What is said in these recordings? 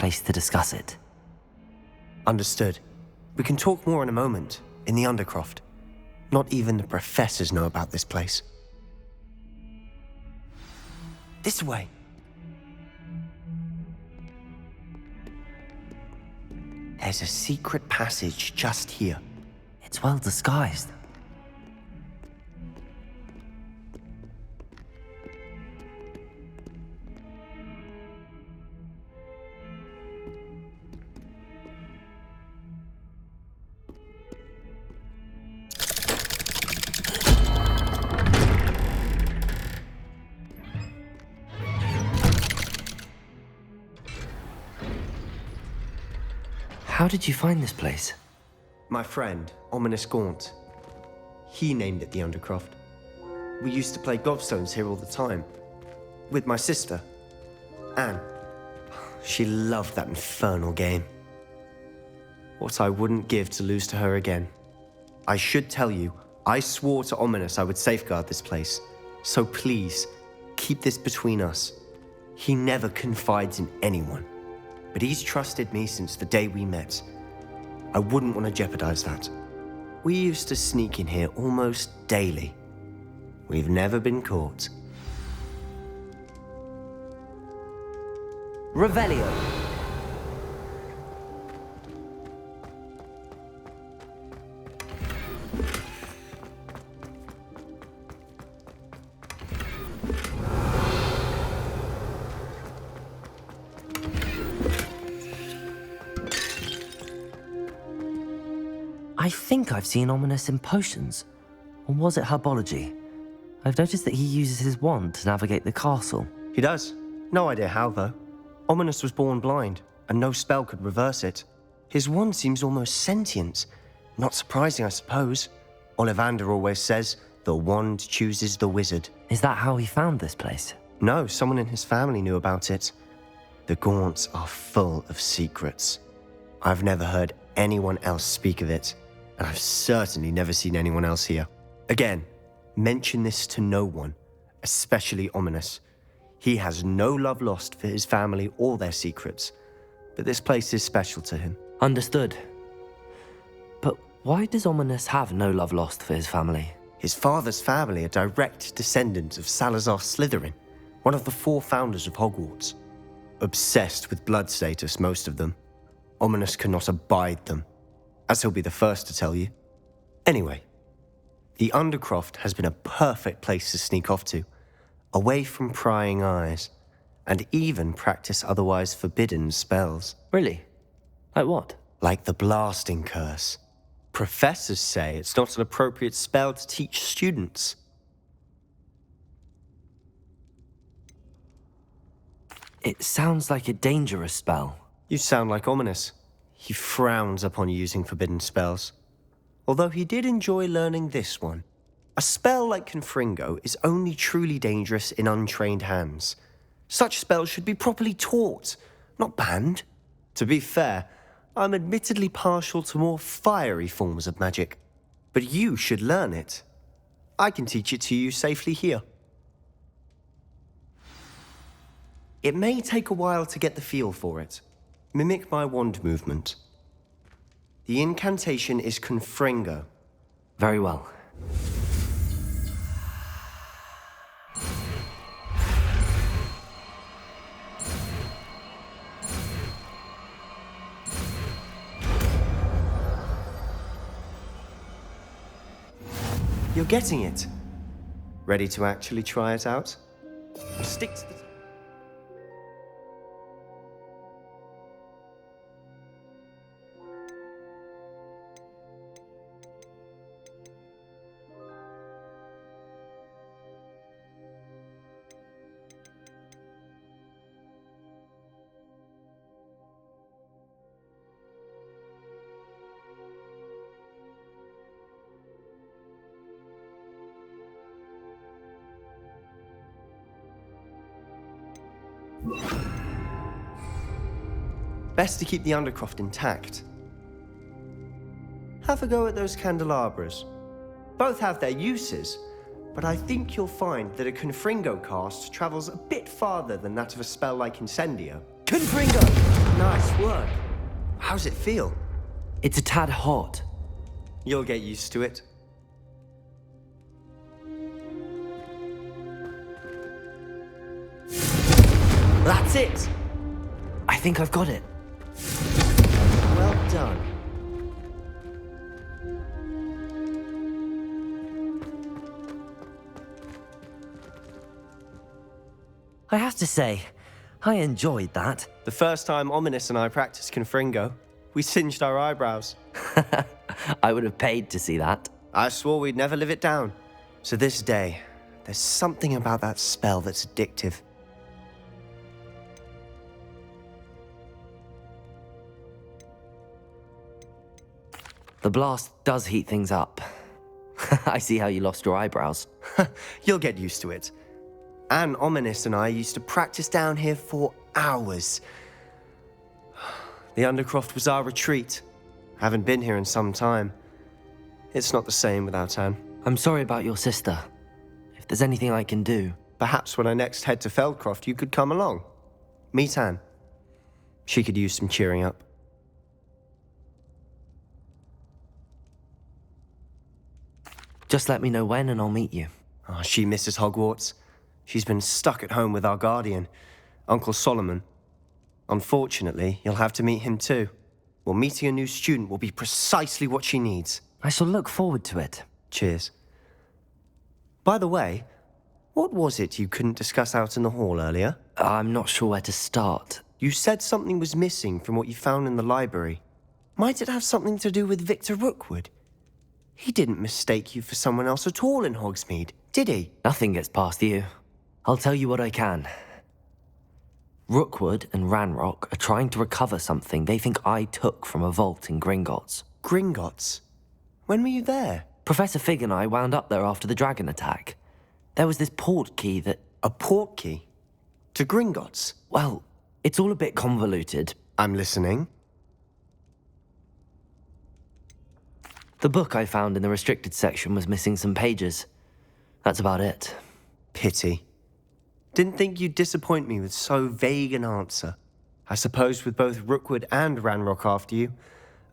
place to discuss it. Understood. We can talk more in a moment, in the Undercroft. Not even the professors know about this place. This way. There's a secret passage just here. It's well disguised. How did you find this place? My friend, Ominous Gaunt. He named it the Undercroft. We used to play gobstones here all the time. With my sister, Anne. She loved that infernal game. What I wouldn't give to lose to her again. I should tell you, I swore to Ominous I would safeguard this place. So please, keep this between us. He never confides in anyone. But he's trusted me since the day we met. I wouldn't want to jeopardize that. We used to sneak in here almost daily. We've never been caught. Revelio. I think I've seen Ominous in potions. Or was it herbology? I've noticed that he uses his wand to navigate the castle. He does. No idea how, though. Ominous was born blind, and no spell could reverse it. His wand seems almost sentient. Not surprising, I suppose. Ollivander always says, the wand chooses the wizard. Is that how he found this place? No, someone in his family knew about it. The Gaunts are full of secrets. I've never heard anyone else speak of it. And I've certainly never seen anyone else here. Again, mention this to no one, especially Ominous. He has no love lost for his family or their secrets, but this place is special to him. Understood. But why does Ominous have no love lost for his family? His father's family are direct descendants of Salazar Slytherin, one of the 4 founders of Hogwarts. Obsessed with blood status, most of them. Ominous cannot abide them, as he'll be the first to tell you. Anyway, the Undercroft has been a perfect place to sneak off to, away from prying eyes, and even practice otherwise forbidden spells. Really? Like what? Like the blasting curse. Professors say it's not an appropriate spell to teach students. It sounds like a dangerous spell. You sound like Ominous. He frowns upon using forbidden spells. Although he did enjoy learning this one. A spell like Confringo is only truly dangerous in untrained hands. Such spells should be properly taught, not banned. To be fair, I'm admittedly partial to more fiery forms of magic. But you should learn it. I can teach it to you safely here. It may take a while to get the feel for it. Mimic my wand movement. The incantation is Confringo. Very well. You're getting it. Ready to actually try it out? Stick to the... Best to keep the Undercroft intact. Have a go at those candelabras. Both have their uses, but I think you'll find that a Confringo cast travels a bit farther than that of a spell like Incendio. Confringo! Nice. work. How's it feel? It's a tad hot. You'll get used to it. That's it! I think I've got it. Well done. I have to say, I enjoyed that. The first time Ominous and I practiced Confringo, we singed our eyebrows. I would have paid to see that. I swore we'd never live it down. So this day, there's something about that spell that's addictive. The blast does heat things up. I see how you lost your eyebrows. You'll get used to it. Anne, Ominous and I used to practice down here for hours. The Undercroft was our retreat. Haven't been here in some time. It's not the same without Anne. I'm sorry about your sister. If there's anything I can do... Perhaps when I next head to Feldcroft, you could come along. Meet Anne. She could use some cheering up. Just let me know when and I'll meet you. Oh, she misses Hogwarts. She's been stuck at home with our guardian, Uncle Solomon. Unfortunately, you'll have to meet him too. Well, meeting a new student will be precisely what she needs. I shall look forward to it. Cheers. By the way, what was it you couldn't discuss out in the hall earlier? I'm not sure where to start. You said something was missing from what you found in the library. Might it have something to do with Victor Rookwood? He didn't mistake you for someone else at all in Hogsmeade, did he? Nothing gets past you. I'll tell you what I can. Rookwood and Ranrock are trying to recover something they think I took from a vault in Gringotts. Gringotts? When were you there? Professor Fig and I wound up there after the dragon attack. There was this port key that... A port key? To Gringotts? Well, it's all a bit convoluted. I'm listening. The book I found in the restricted section was missing some pages. That's about it. Pity. Didn't think you'd disappoint me with so vague an answer. I suppose with both Rookwood and Ranrock after you,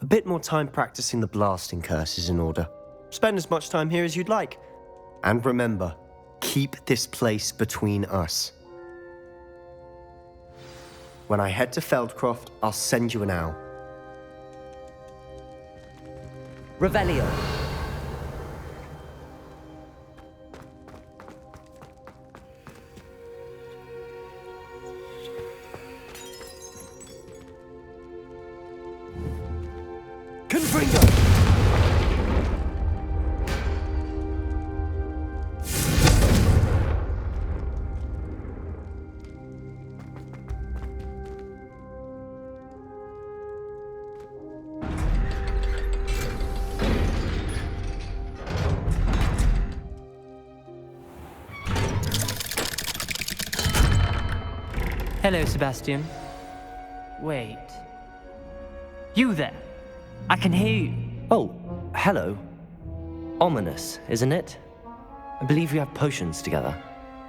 a bit more time practicing the blasting curse is in order. Spend as much time here as you'd like. And remember, keep this place between us. When I head to Feldcroft, I'll send you an owl. Revelio. Confringo! Hello, Sebastian. Wait. You there? I can hear you. Oh, hello. Ominous, isn't it? I believe we have potions together.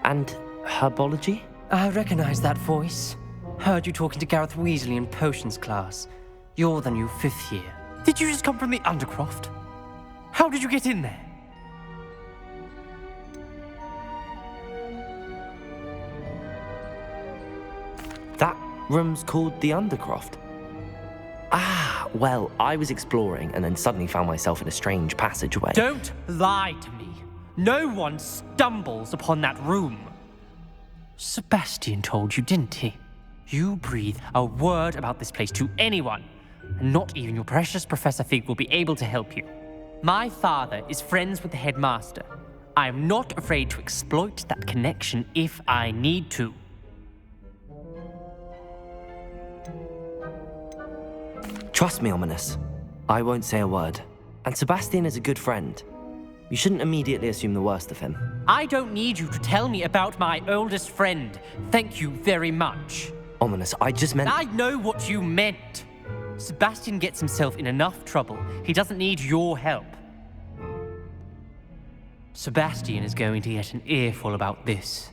And herbology? I recognize that voice. Heard you talking to Gareth Weasley in potions class. You're the new 5th year. Did you just come from the Undercroft? How did you get in there? That room's called the Undercroft. Ah, well, I was exploring and then suddenly found myself in a strange passageway. Don't lie to me. No one stumbles upon that room. Sebastian told you, didn't he? You breathe a word about this place to anyone, and not even your precious Professor Fig will be able to help you. My father is friends with the headmaster. I am not afraid to exploit that connection if I need to. Trust me, Ominous. I won't say a word. And Sebastian is a good friend. You shouldn't immediately assume the worst of him. I don't need you to tell me about my oldest friend. Thank you very much. Ominous, I just meant... I know what you meant. Sebastian gets himself in enough trouble. He doesn't need your help. Sebastian is going to get an earful about this.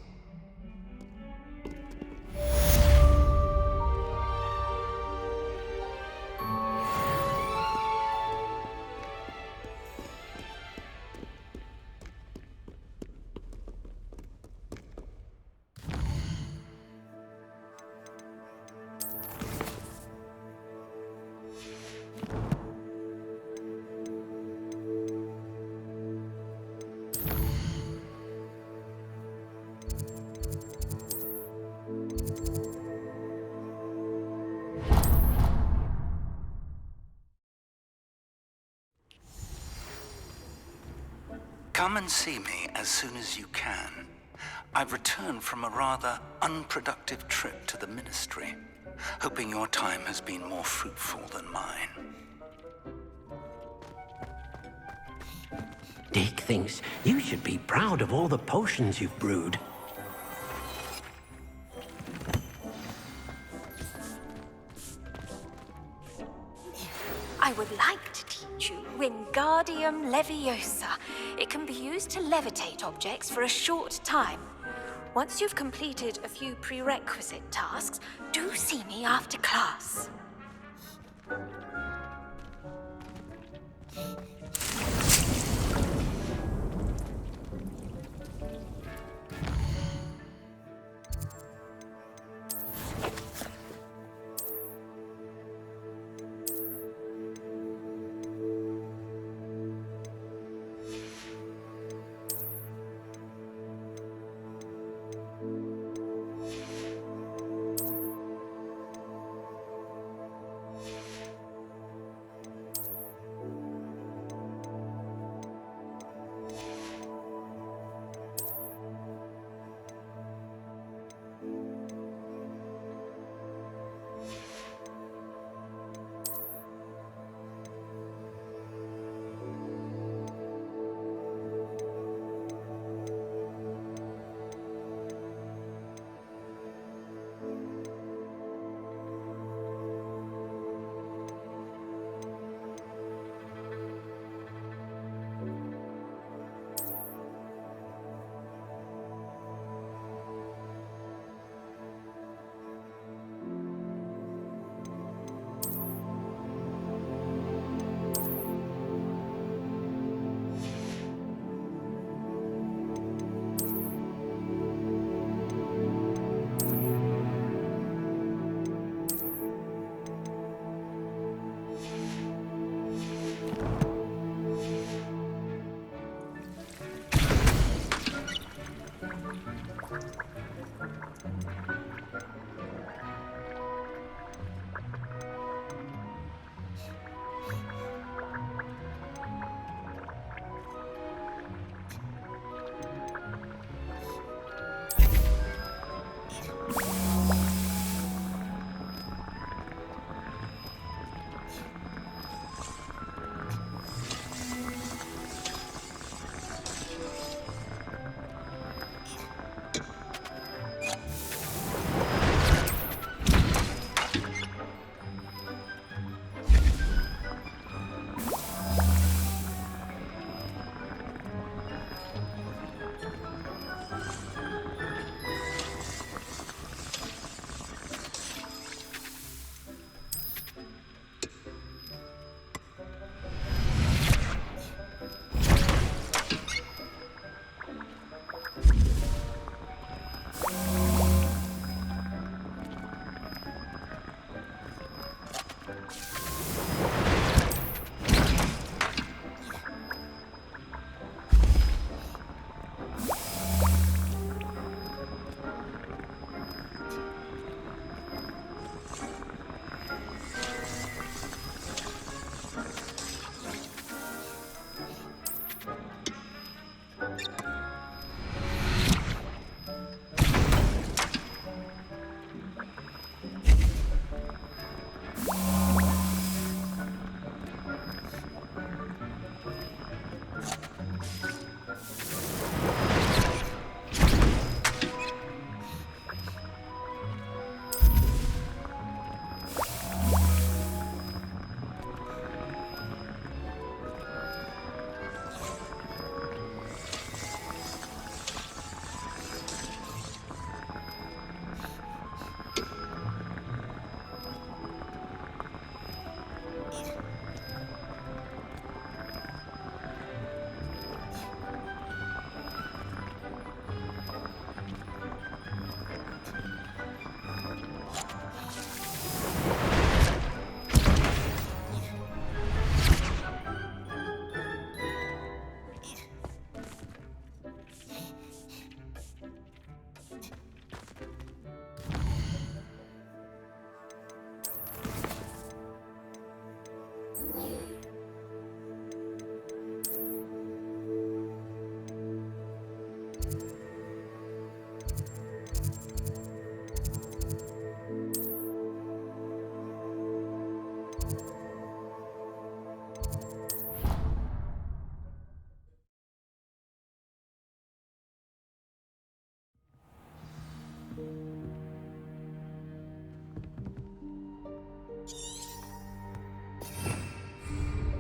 Come and see me as soon as you can. I've returned from a rather unproductive trip to the Ministry, hoping your time has been more fruitful than mine. Dick thinks you should be proud of all the potions you've brewed. I would like to teach you Wingardium Leviosa. It can be used to levitate objects for a short time. Once you've completed a few prerequisite tasks, do see me after class.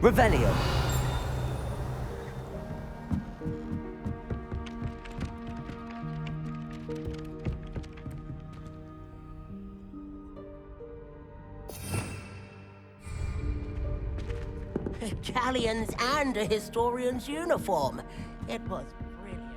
Revelio. Galleons and a historian's uniform. It was brilliant.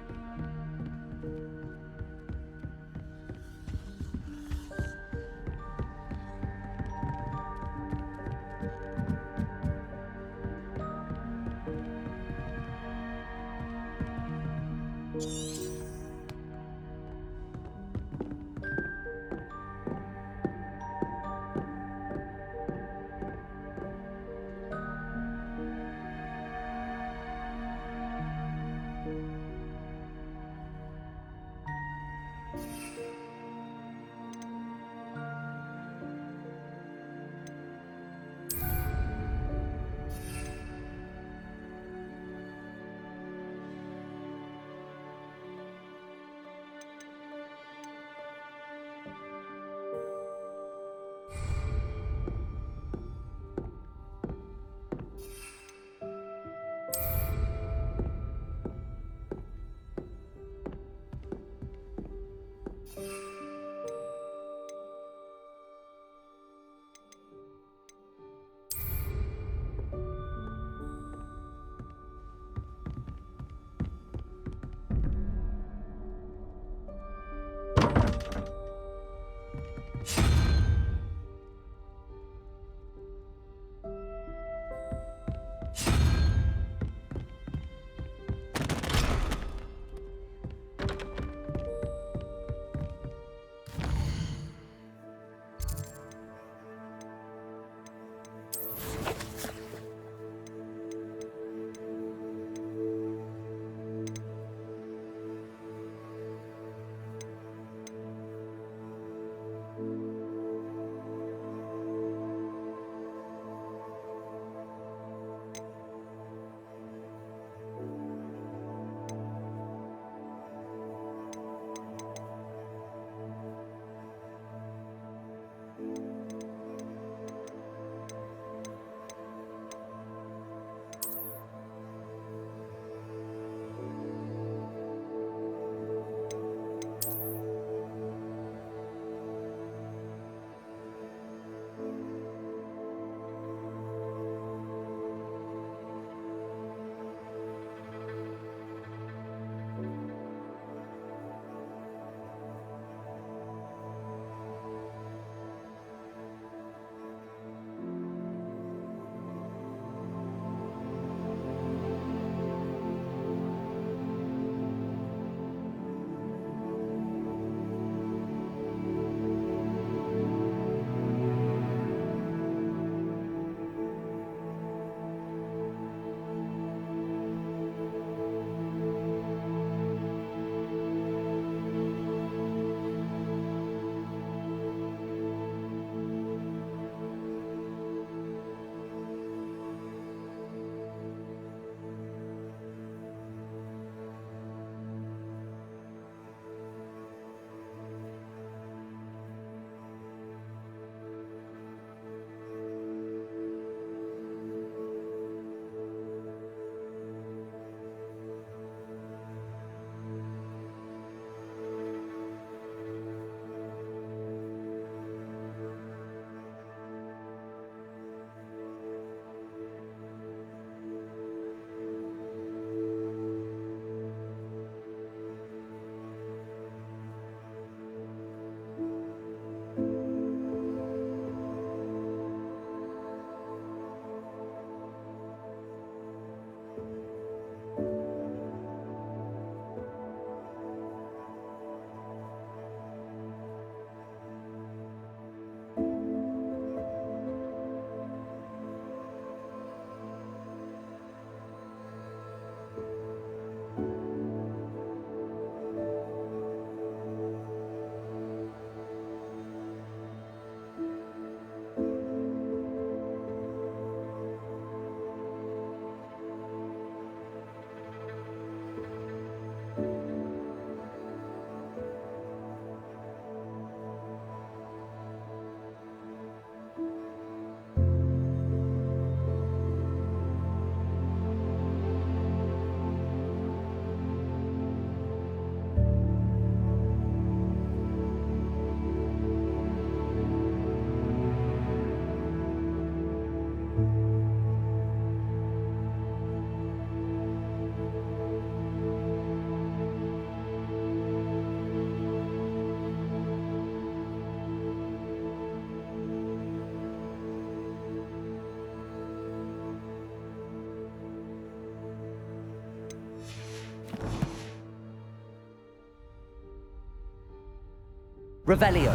Revelio.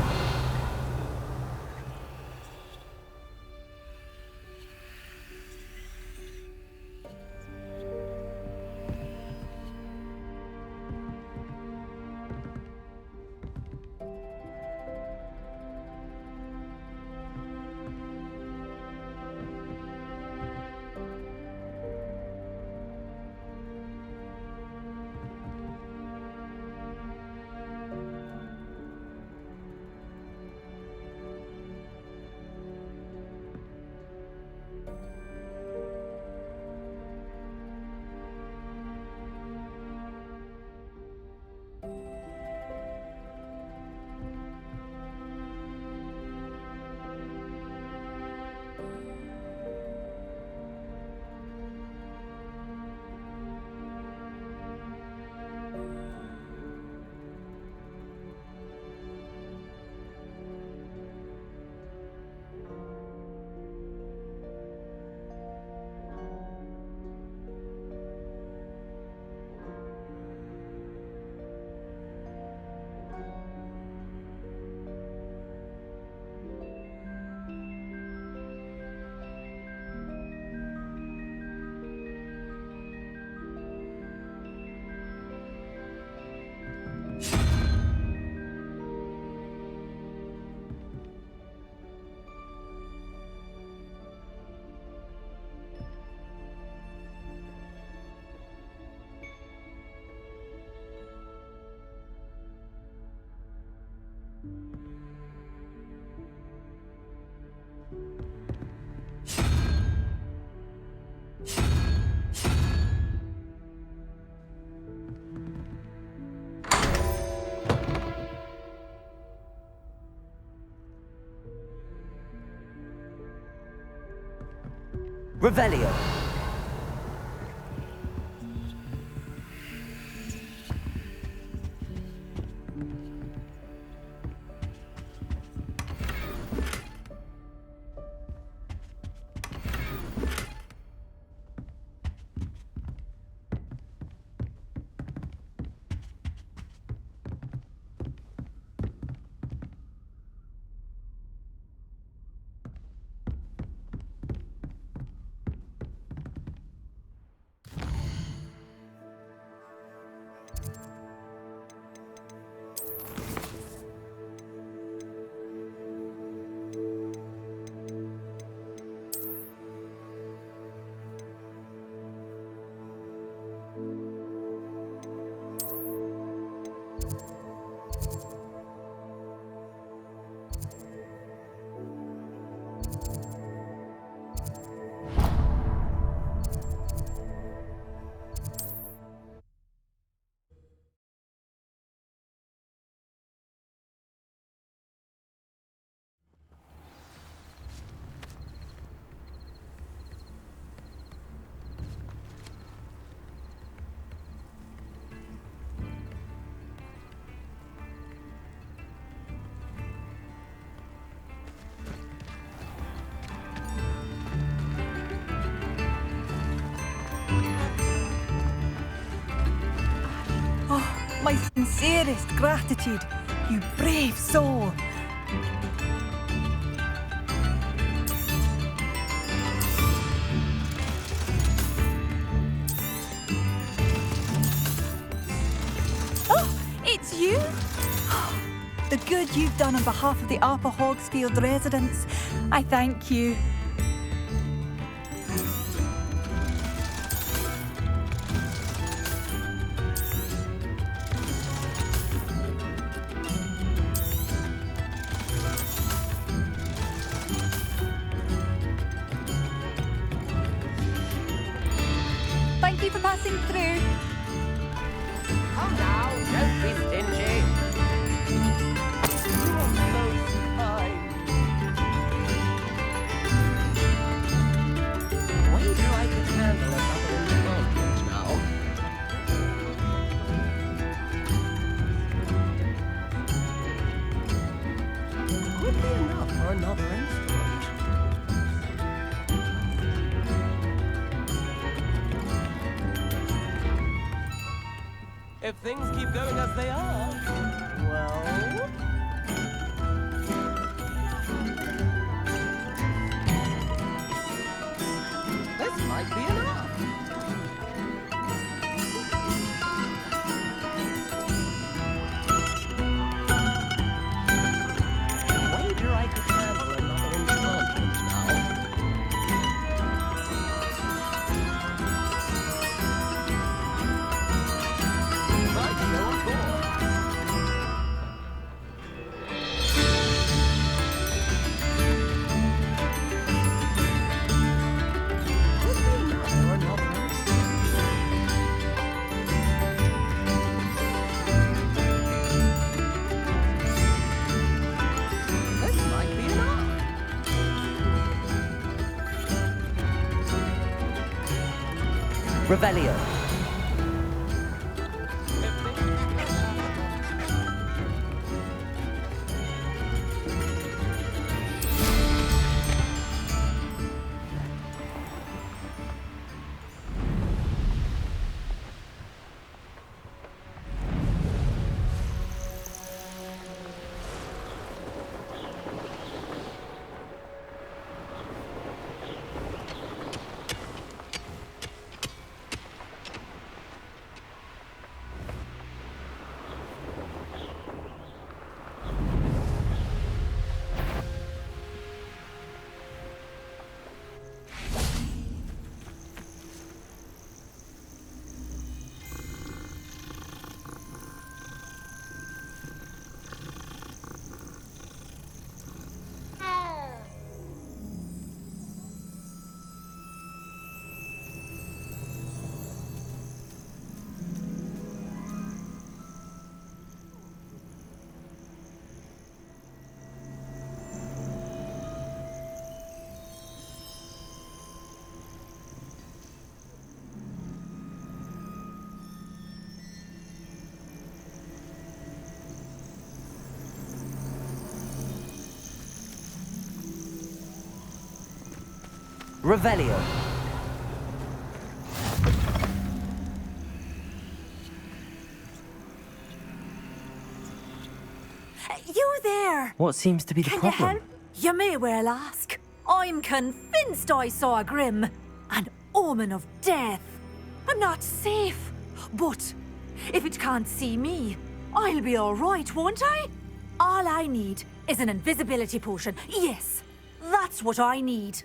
Revelio. My sincerest gratitude, you brave soul. Oh, it's you? The good you've done on behalf of the Upper Hogsfield residents, I thank you. Thank you for passing through. Come now, don't be stingy. You are most kind. Wait till I can handle another indulgence now. Could be enough for another instrument. If things keep going as they are, well... Revelio. Revelio. You there? What seems to be the Can you problem? help? You may well ask. I'm convinced I saw a grim, an omen of death. I'm not safe, but if it can't see me, I'll be all right, won't I? All I need is an invisibility potion. Yes, that's what I need.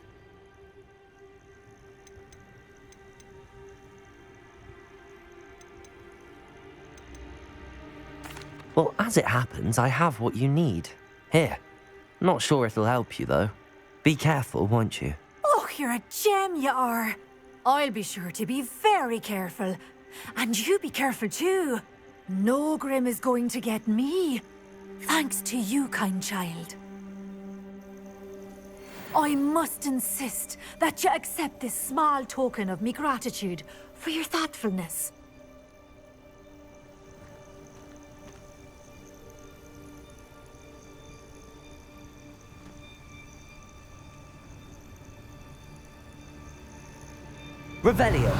Well, as it happens, I have what you need. Here. Not sure it'll help you, though. Be careful, won't you? Oh, you're a gem, you are. I'll be sure to be very careful. And you be careful too. No grim is going to get me. Thanks to you, kind child. I must insist that you accept this small token of me gratitude for your thoughtfulness. Revelio.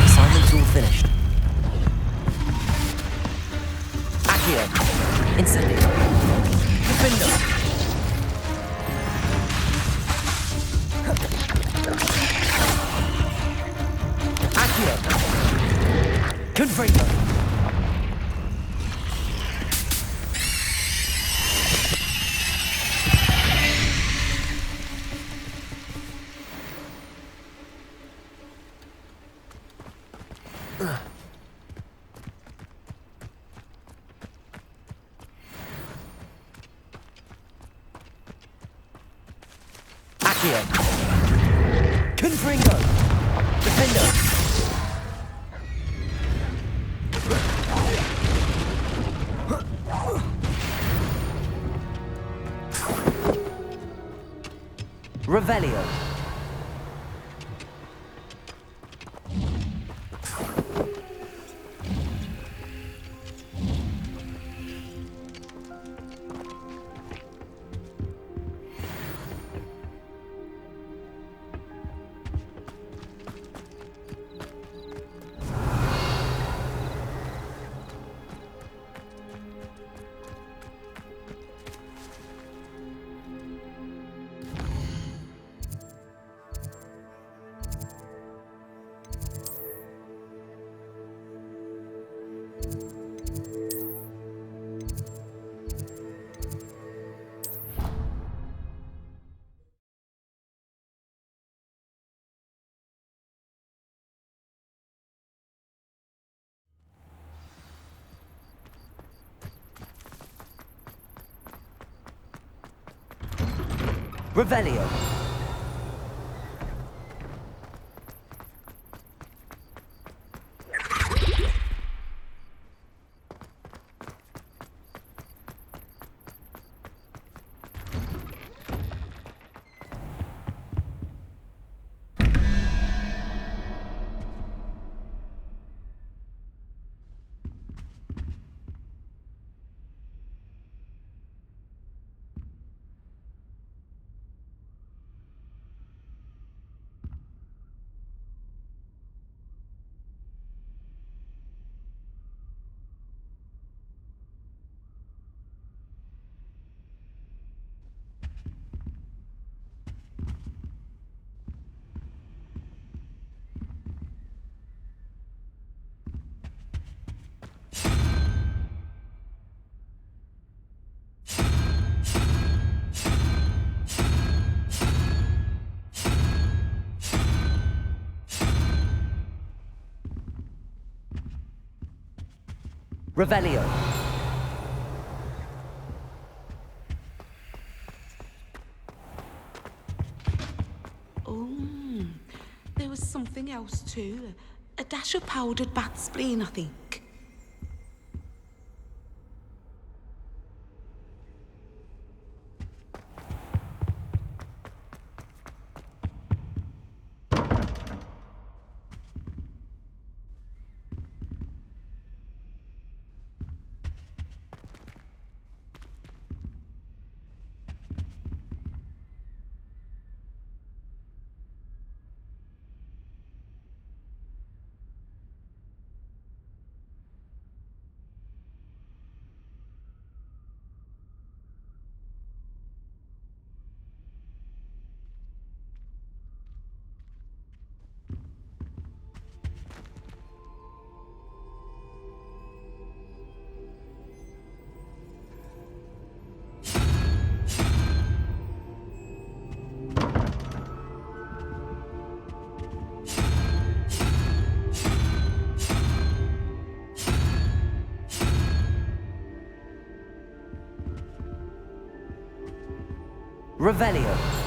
Assignment's all finished. Accio. Incendio. Defendo. Accio. Confringo. Accio. Confringo. Revelio. Revelio. Revelio. Oh, there was something else too. A dash of powdered bat spleen, I think. Revelio.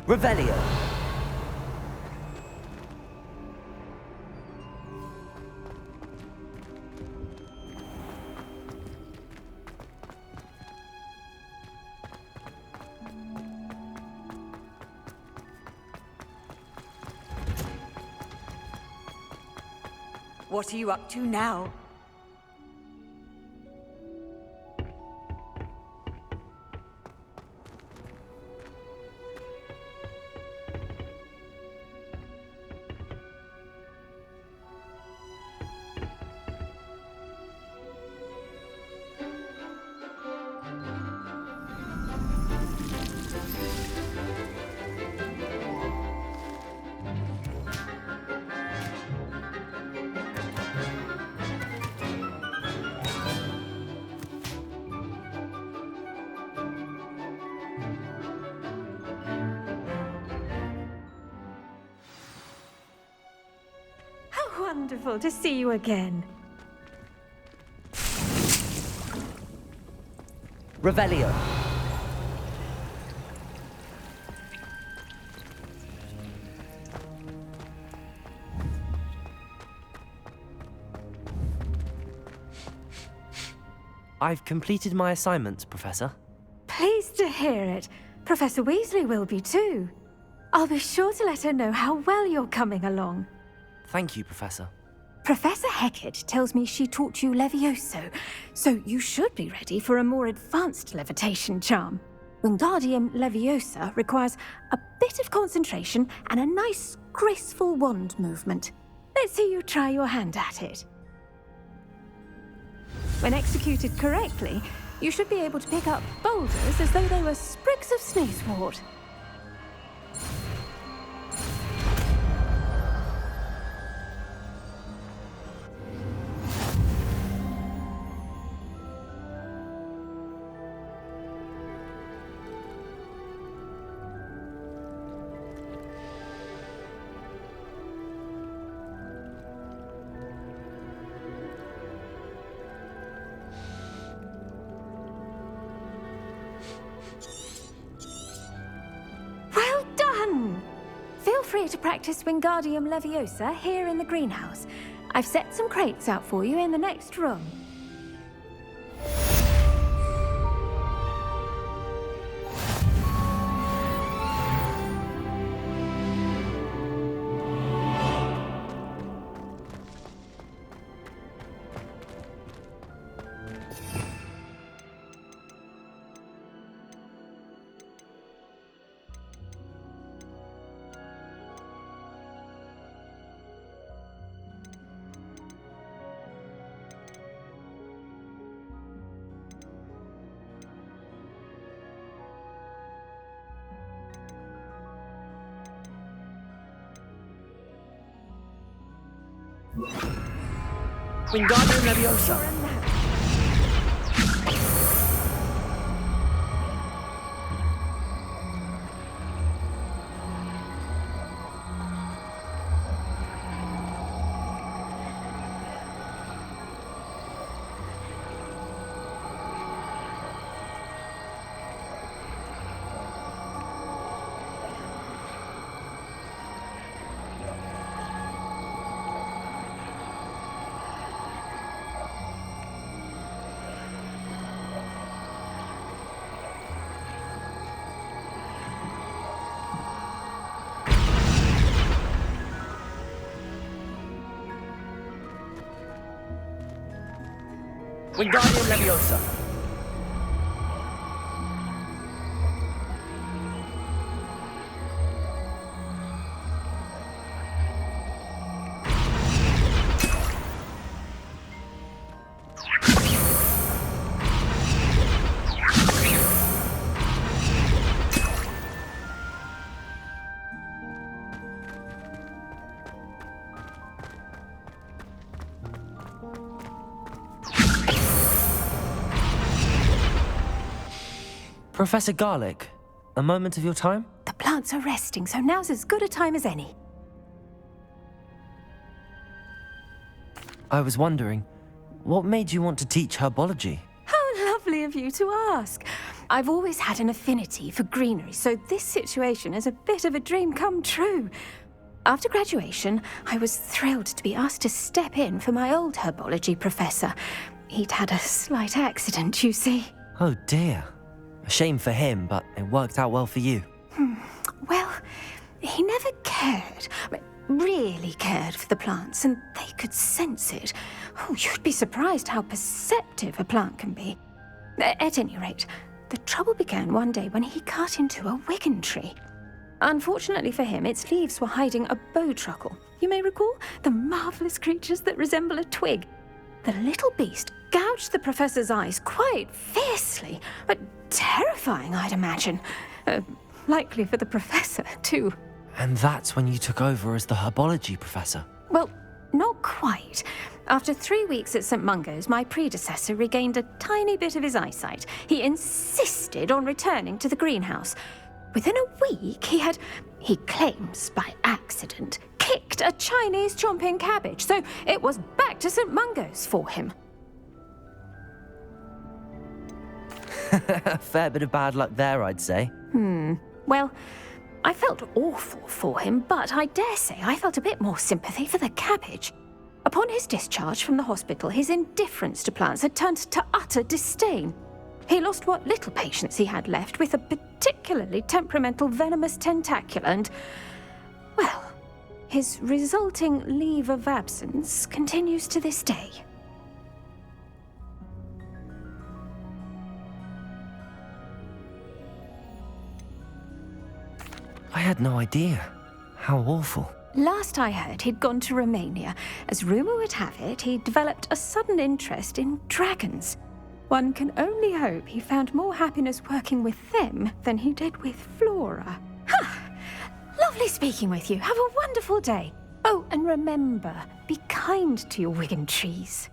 Revelio. What are you up to now? Wonderful to see you again. Revelio. I've completed my assignments, Professor. Pleased to hear it. Professor Weasley will be too. I'll be sure to let her know how well you're coming along. Thank you, Professor. Professor Hecat tells me she taught you Levioso, so you should be ready for a more advanced levitation charm. Wingardium Leviosa requires a bit of concentration and a nice, graceful wand movement. Let's see you try your hand at it. When executed correctly, you should be able to pick up boulders as though they were sprigs of sneezewort. Feel free to practice Wingardium Leviosa here in the greenhouse. I've set some crates out for you in the next room. Wingardium Leviosa. Wingardium Leviosa. Professor Garlick, a moment of your time? The plants are resting, so now's as good a time as any. I was wondering, what made you want to teach herbology? How lovely of you to ask. I've always had an affinity for greenery, so this situation is a bit of a dream come true. After graduation, I was thrilled to be asked to step in for my old herbology professor. He'd had a slight accident, you see. Oh dear. A shame for him, but it worked out well for you. Well, he never cared. really cared for the plants, and they could sense it. Oh, you'd be surprised how perceptive a plant can be. At any rate, the trouble began one day when he cut into a wigan tree. Unfortunately for him, its leaves were hiding a bowtruckle. You may recall the marvelous creatures that resemble a twig. The little beast gouged the professor's eyes quite fiercely, but terrifying, I'd imagine. Likely for the professor, too. And that's when you took over as the herbology professor? Well, not quite. After 3 weeks at St. Mungo's, my predecessor regained a tiny bit of his eyesight. He insisted on returning to the greenhouse. Within a week, he claims by accident, kicked a Chinese chomping cabbage, so it was back to St. Mungo's for him. A fair bit of bad luck there, I'd say. Well, I felt awful for him, but I dare say I felt a bit more sympathy for the cabbage. Upon his discharge from the hospital, his indifference to plants had turned to utter disdain. He lost what little patience he had left with a particularly temperamental venomous tentacula and, well, his resulting leave of absence continues to this day. I had no idea. How awful. Last I heard, he'd gone to Romania. As rumour would have it, he developed a sudden interest in dragons. One can only hope he found more happiness working with them than he did with Flora. Lovely speaking with you. Have a wonderful day. Oh, and remember, be kind to your wigan trees.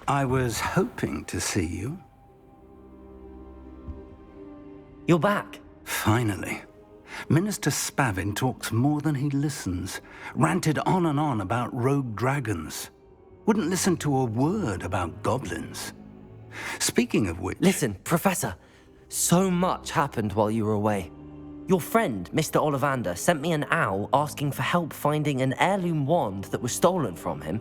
I was hoping to see you. You're back. Finally. Minister Spavin talks more than he listens. Ranted on and on about rogue dragons. Wouldn't listen to a word about goblins. Speaking of which... Listen, Professor. So much happened while you were away. Your friend, Mr. Ollivander, sent me an owl asking for help finding an heirloom wand that was stolen from him.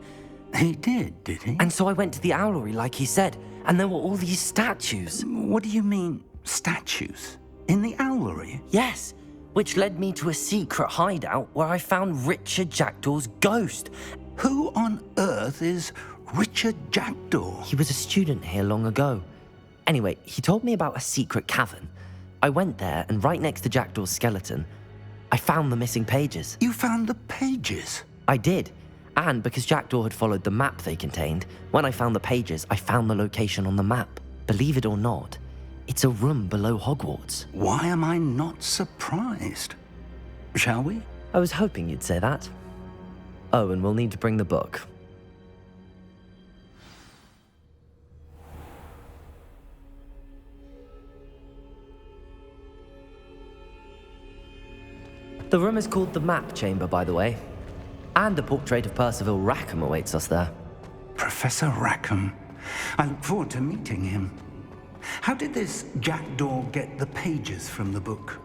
He did he? And so I went to the owlery like he said, and there were all these statues. What do you mean, statues? In the owlery? Yes, which led me to a secret hideout where I found Richard Jackdaw's ghost. Who on earth is Richard Jackdaw? He was a student here long ago. Anyway, he told me about a secret cavern. I went there, and right next to Jackdaw's skeleton, I found the missing pages. You found the pages? I did. And because Jackdaw had followed the map they contained, when I found the pages, I found the location on the map. Believe it or not, it's a room below Hogwarts. Why am I not surprised? Shall we? I was hoping you'd say that. Oh, and we'll need to bring the book. The room is called the Map Chamber, by the way. And a portrait of Percival Rackham awaits us there. Professor Rackham. I look forward to meeting him. How did this Jackdaw get the pages from the book?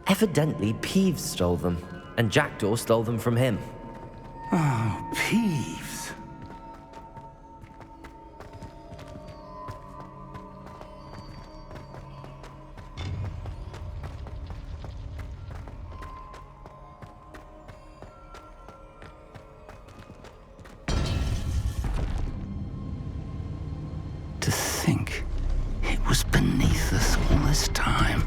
Evidently, Peeves stole them, and Jackdaw stole them from him. Oh, Peeves. To think it was beneath us all this time.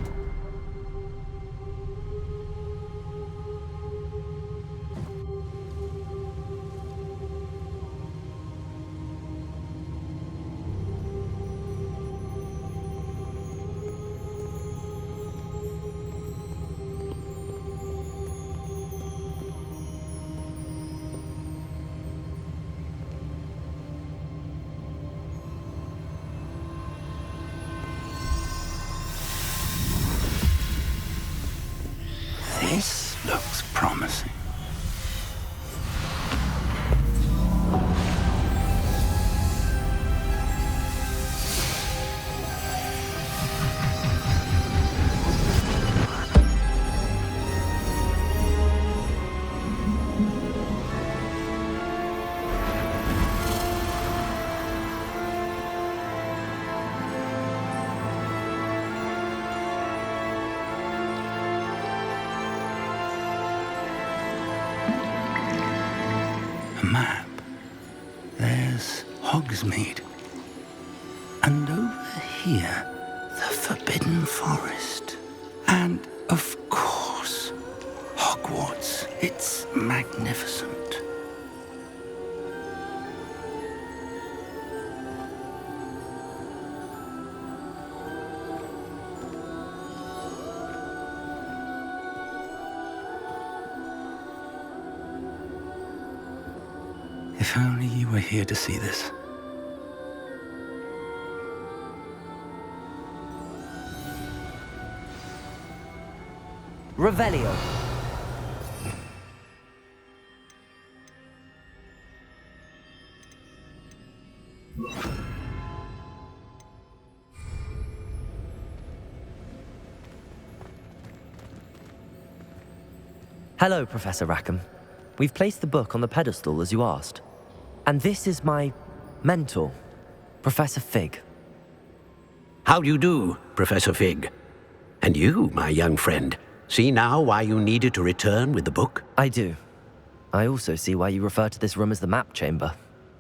looks promising. Map. There's Hogsmeade. And over here, the Forbidden Forest. And, of course, Hogwarts. It's magnificent. If only you were here to see this. Revelio. Hello, Professor Rackham. We've placed the book on the pedestal as you asked. And this is my mentor, Professor Fig. How do you do, Professor Fig? And you, my young friend, see now why you needed to return with the book? I do. I also see why you refer to this room as the map chamber.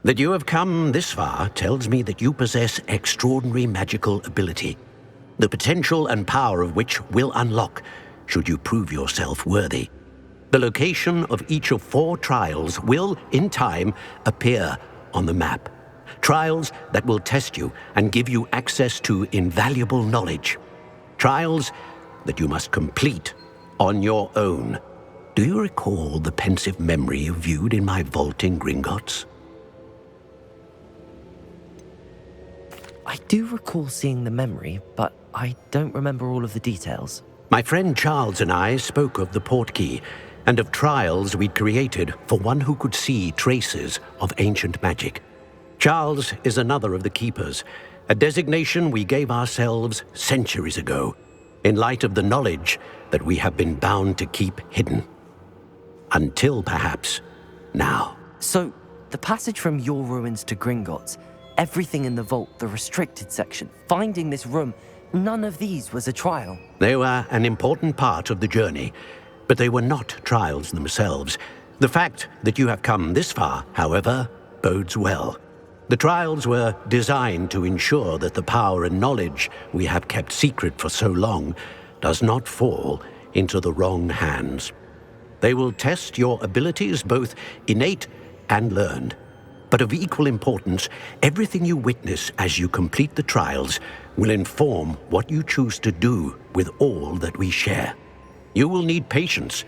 That you have come this far tells me that you possess extraordinary magical ability, the potential and power of which will unlock should you prove yourself worthy. The location of each of 4 trials will, in time, appear on the map. Trials that will test you and give you access to invaluable knowledge. Trials that you must complete on your own. Do you recall the pensive memory you viewed in my vault in Gringotts? I do recall seeing the memory, but I don't remember all of the details. My friend Charles and I spoke of the portkey and of trials we'd created for one who could see traces of ancient magic. Charles is another of the keepers, a designation we gave ourselves centuries ago, in light of the knowledge that we have been bound to keep hidden. Until, perhaps, now. So, the passage from your ruins to Gringotts, everything in the vault, the restricted section, finding this room, none of these was a trial. They were an important part of the journey, but they were not trials themselves. The fact that you have come this far, however, bodes well. The trials were designed to ensure that the power and knowledge we have kept secret for so long does not fall into the wrong hands. They will test your abilities, both innate and learned. But of equal importance, everything you witness as you complete the trials will inform what you choose to do with all that we share. You will need patience.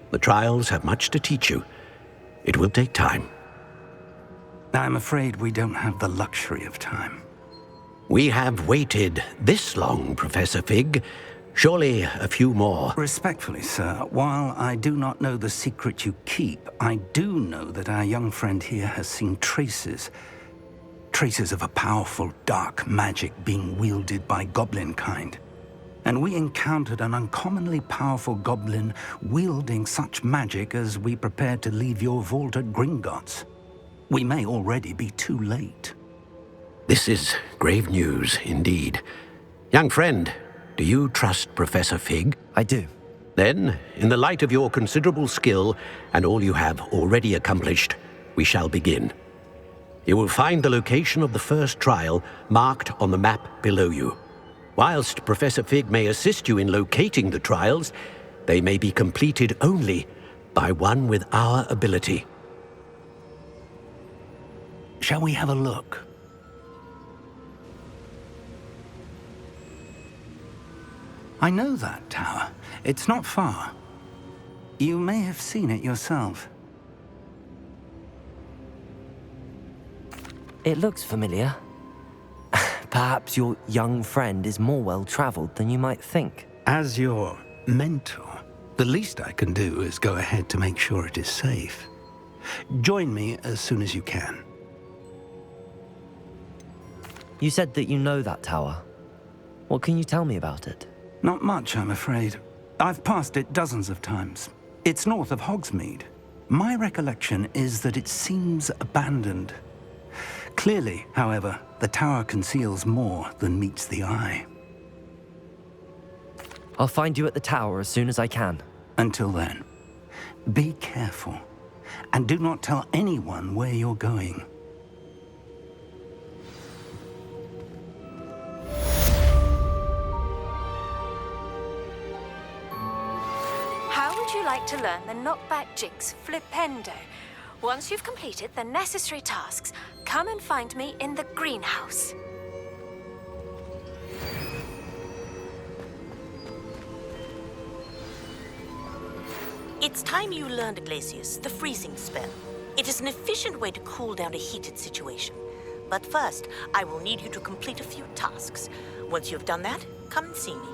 The trials have much to teach you. It will take time. I'm afraid we don't have the luxury of time. We have waited this long, Professor Fig. Surely a few more. Respectfully, sir, while I do not know the secret you keep, I do know that our young friend here has seen traces of a powerful dark magic being wielded by goblin kind. And we encountered an uncommonly powerful goblin wielding such magic as we prepared to leave your vault at Gringotts. We may already be too late. This is grave news indeed. Young friend, do you trust Professor Fig? I do. Then, in the light of your considerable skill and all you have already accomplished, we shall begin. You will find the location of the first trial marked on the map below you. Whilst Professor Fig may assist you in locating the trials, they may be completed only by one with our ability. Shall we have a look? I know that tower. It's not far. You may have seen it yourself. It looks familiar. Perhaps your young friend is more well-traveled than you might think. As your mentor, The least I can do is go ahead to make sure it is safe. Join me as soon as you can. You said that you know that tower. What can you tell me about it? Not much, I'm afraid. I've passed it dozens of times. It's north of Hogsmeade. My recollection is that it seems abandoned. Clearly, however, the tower conceals more than meets the eye. I'll find you at the tower as soon as I can. Until then, be careful, and do not tell anyone where you're going. How would you like to learn the knockback jinx flipendo? Once you've completed the necessary tasks, come and find me in the greenhouse. It's time you learned, Glacius, the freezing spell. It is an efficient way to cool down a heated situation. But first, I will need you to complete a few tasks. Once you've done that, come and see me.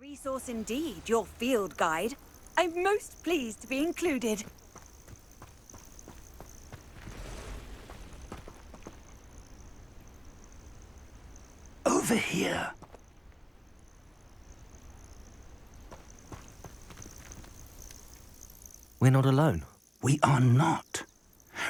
Resource indeed, your field guide. I'm most pleased to be included. Over here. We're not alone. We are not.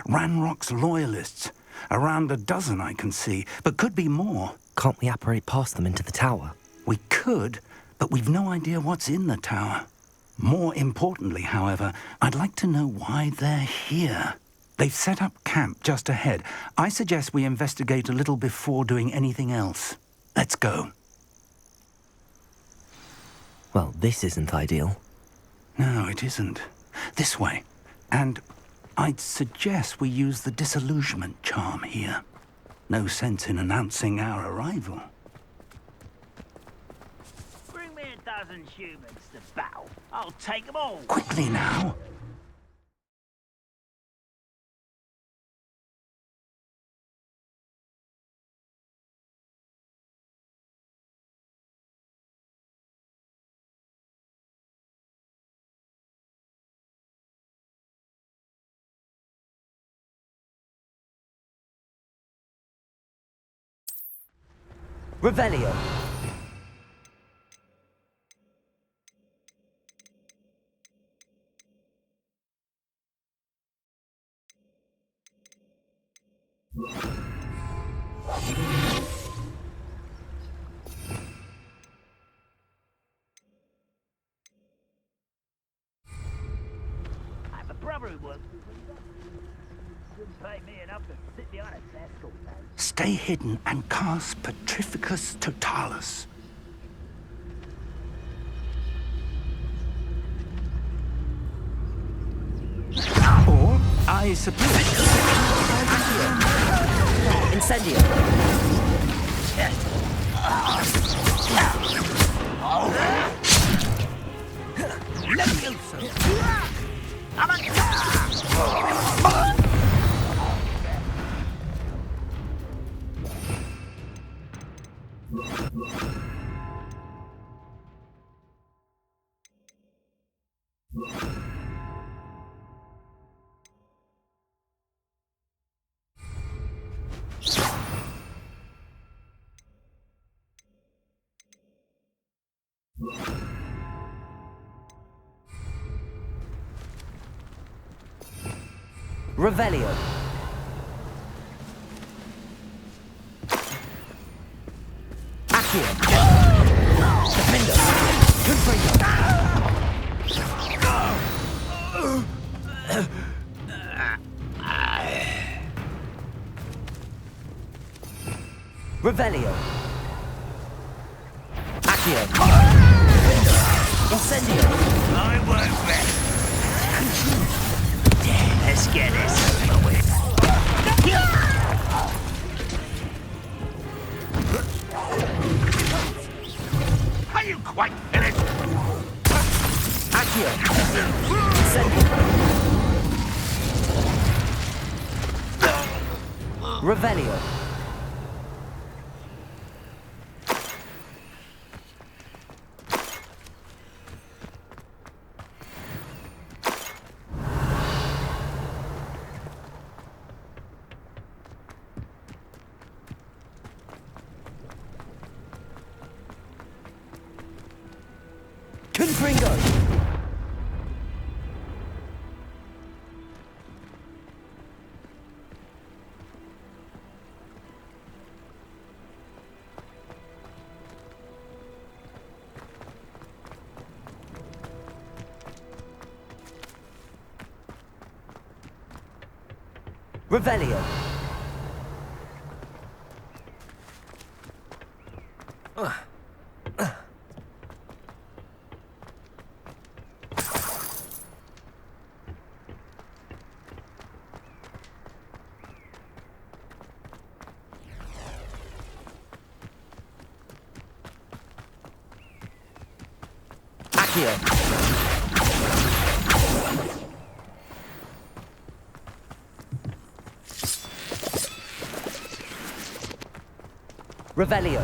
Ranrock's loyalists. Around a dozen I can see, but could be more. Can't we apparate past them into the tower? We could, but we've no idea what's in the tower. More importantly, however, I'd like to know why they're here. They've set up camp just ahead. I suggest we investigate a little before doing anything else. Let's go. Well, this isn't ideal. No, it isn't. This way. And I'd suggest we use the disillusionment charm here. No sense in announcing our arrival. Bring me a dozen humans to battle. I'll take them all. Quickly now. Revelio. I have a brother who works with me. Didn't pay me enough to sit behind a desk all day. Stay hidden and cast Petrificus Totalis. Or, I suppose... Incendio. Revelio. Accio. Defender! Confringo! Revelio! Accio! Incendio! I won't rest. Let's get this over with. Are you quite finished? Accio! Incendio! Revelio! Confringo! Revelio! Accio! Revelio!